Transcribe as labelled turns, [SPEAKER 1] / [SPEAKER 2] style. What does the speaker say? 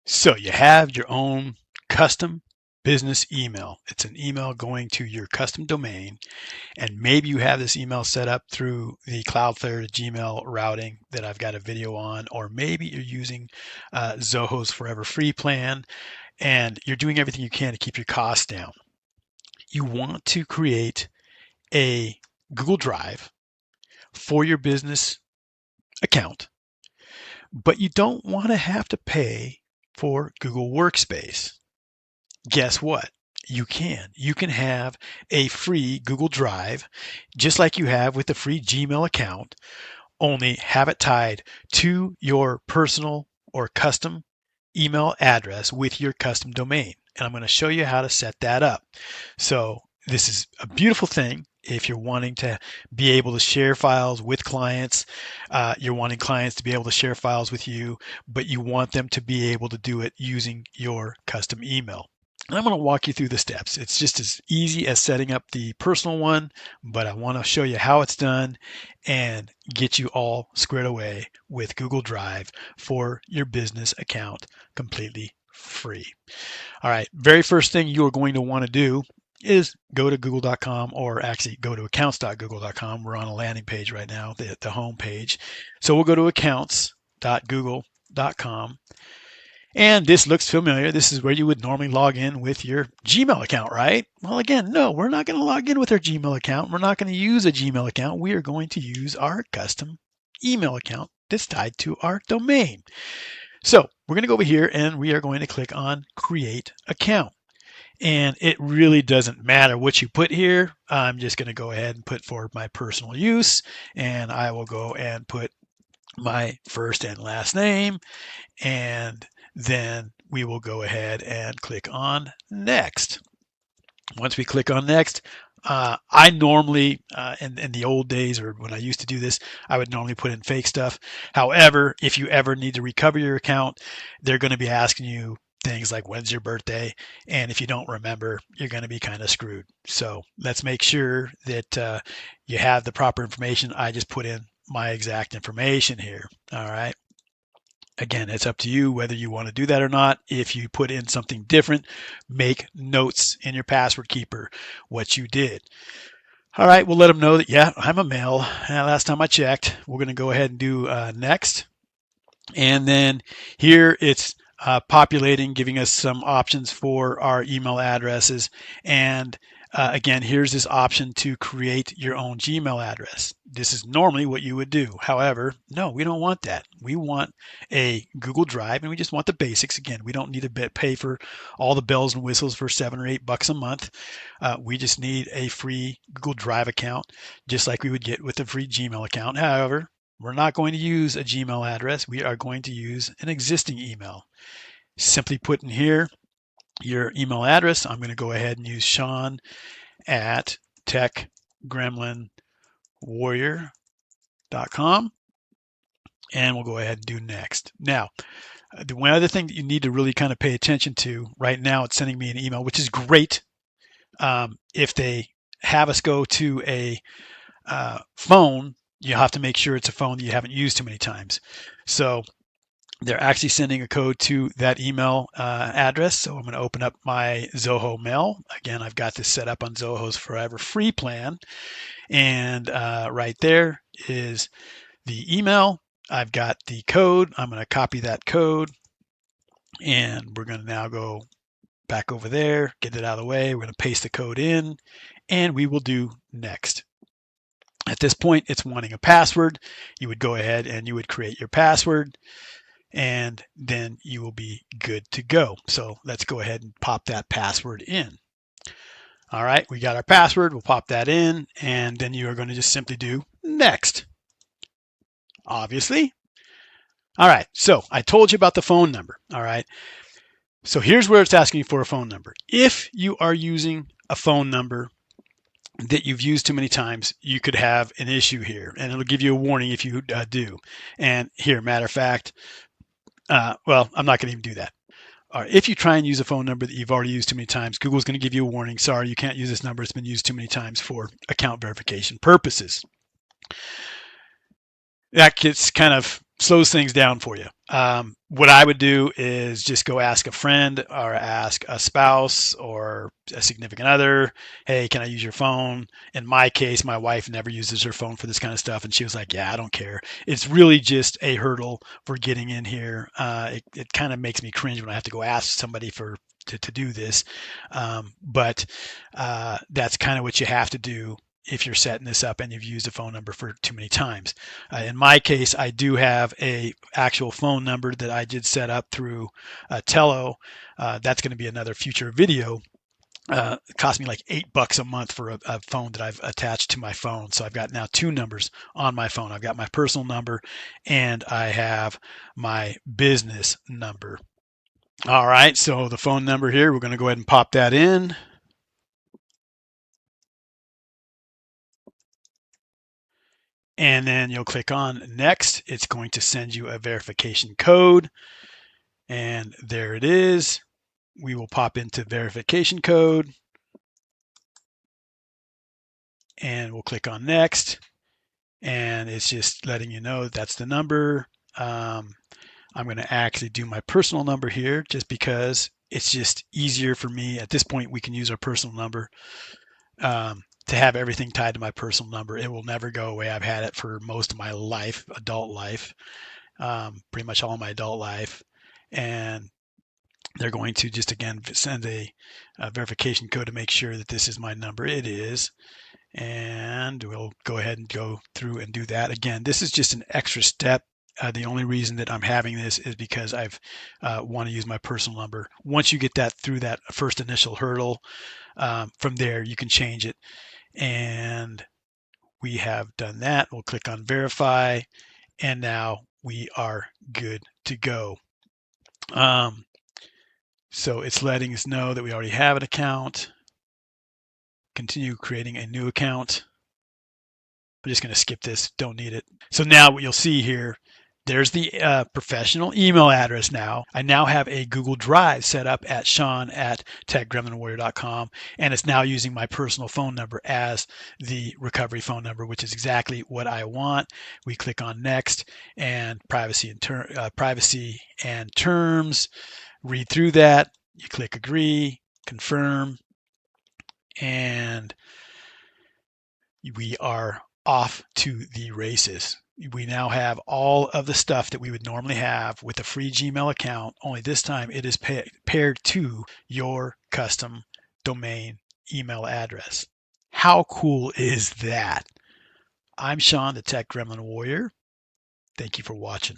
[SPEAKER 1] So you have your own custom business email. It's an email going to your custom domain, and maybe you have this email set up through the Cloudflare to Gmail routing that I've got a video on, or maybe you're using Zoho's Forever Free plan, and you're doing everything you can to keep your costs down. You want to create a Google Drive for your business account, but you don't want to have to pay for Google Workspace. Guess what? You can. You can have a free Google Drive, just like you have with the free Gmail account, only have it tied to your personal or custom email address with your custom domain. And I'm going to show you how to set that up. So this is a beautiful thing. If you're wanting to be able to share files with clients, you're wanting clients to be able to share files with you, but you want them to be able to do it using your custom email. And I'm going to walk you through the steps. It's just as easy as setting up the personal one, but I want to show you how it's done and get you all squared away with Google Drive for your business account completely free. All right, very first thing you are going to want to do is go to google.com, or actually go to accounts.google.com. We're on a landing page right now, the home page. So we'll go to accounts.google.com. And this looks familiar. This is where you would normally log in with your Gmail account, right? Well, again, no, we're not going to log in with our Gmail account. We're not going to use a Gmail account. We are going to use our custom email account that's tied to our domain. So we're going to go over here and we are going to click on Create Account. And it really doesn't matter what you put here. I'm just going to go ahead and put for my personal use, and I will go and put my first and last name, and then we will go ahead and click on Next. Once we click on Next, I normally, in the old days, or when I used to do this, I would normally put in fake stuff. However, if you ever need to recover your account, they're going to be asking you things like, when's your birthday? And if you don't remember, you're going to be kind of screwed. So let's make sure that you have the proper information. I just put in my exact information here. All right. Again, it's up to you whether you want to do that or not. If you put in something different, make notes in your password keeper what you did. All right, we'll let them know that, yeah, I'm a male. Last time I checked. We're going to go ahead and do next. And then here it's populating, giving us some options for our email addresses. And again, here's this option to create your own Gmail address. This is normally what you would do. However, no, we don't want that. We want a Google Drive, and we just want the basics. Again, we don't need to pay for all the bells and whistles for $7 or $8 a month. We just need a free Google Drive account, just like we would get with a free Gmail account. However, we're not going to use a Gmail address. We are going to use an existing email. Simply put in here your email address. I'm going to go ahead and use Sean at techgremlinwarrior.com, and we'll go ahead and do next. Now, the one other thing that you need to really kind of pay attention to right now, it's sending me an email, which is great. If they have us go to a phone, you have to make sure it's a phone that you haven't used too many times. So they're actually sending a code to that email address. So I'm going to open up my Zoho Mail. Again, I've got this set up on Zoho's Forever Free plan. And right there is the email. I've got the code. I'm going to copy that code. And we're going to now go back over there, get it out of the way. We're going to paste the code in, and we will do next. At this point, it's wanting a password. You would go ahead and you would create your password, and then you will be good to go. So let's go ahead and pop that password in. All right, we got our password. We'll pop that in, and then you are going to just simply do next, obviously. All right, so I told you about the phone number. All right, so here's where it's asking you for a phone number. If you are using a phone number that you've used too many times, you could have an issue here, and it'll give you a warning if you do. And here, matter of fact, well, I'm not going to even do that. If you try and use a phone number that you've already used too many times, Google's going to give you a warning. Sorry, you can't use this number. It's been used too many times for account verification purposes. That gets kind of slows things down for you. What I would do is just go ask a friend or ask a spouse or a significant other, hey, can I use your phone? In my case, my wife never uses her phone for this kind of stuff. And she was like, yeah, I don't care. It's really just a hurdle for getting in here. It kind of makes me cringe when I have to go ask somebody to do this. But that's kind of what you have to do if you're setting this up and you've used a phone number for too many times. In my case, I do have a actual phone number that I did set up through Tello. That's going to be another future video. It cost me like $8 a month for a phone that I've attached to my phone. So I've got now two numbers on my phone. I've got my personal number and I have my business number. All right, so the phone number here, we're going to go ahead and pop that in. And then you'll click on next. It's going to send you a verification code. And there it is. We will pop into verification code. And we'll click on next. And it's just letting you know that's the number. I'm going to actually do my personal number here just because it's just easier for me. At this point, we can use our personal number to have everything tied to my personal number. It will never go away. I've had it for most of my life, adult life, pretty much all my adult life. And they're going to just, again, send a verification code to make sure that this is my number. It is. And we'll go ahead and go through and do that. Again, this is just an extra step. The only reason that I'm having this is because I've want to use my personal number. Once you get that through that first initial hurdle, from there you can change it. And we have done that. We'll click on verify, and now we are good to go. So it's letting us know that we already have an account. Continue creating a new account. I'm just going to skip this. Don't need it. So now what you'll see here, there's the professional email address now. I now have a Google Drive set up at Sean@techgremlinwarrior.com, and it's now using my personal phone number as the recovery phone number, which is exactly what I want. We click on next, and privacy and terms. Read through that. You click agree, confirm, and we are off to the races. We now have all of the stuff that we would normally have with a free Gmail account, only this time it is paired to your custom domain email address. How cool is that? I'm Sean, the Tech Gremlin Warrior. Thank you for watching.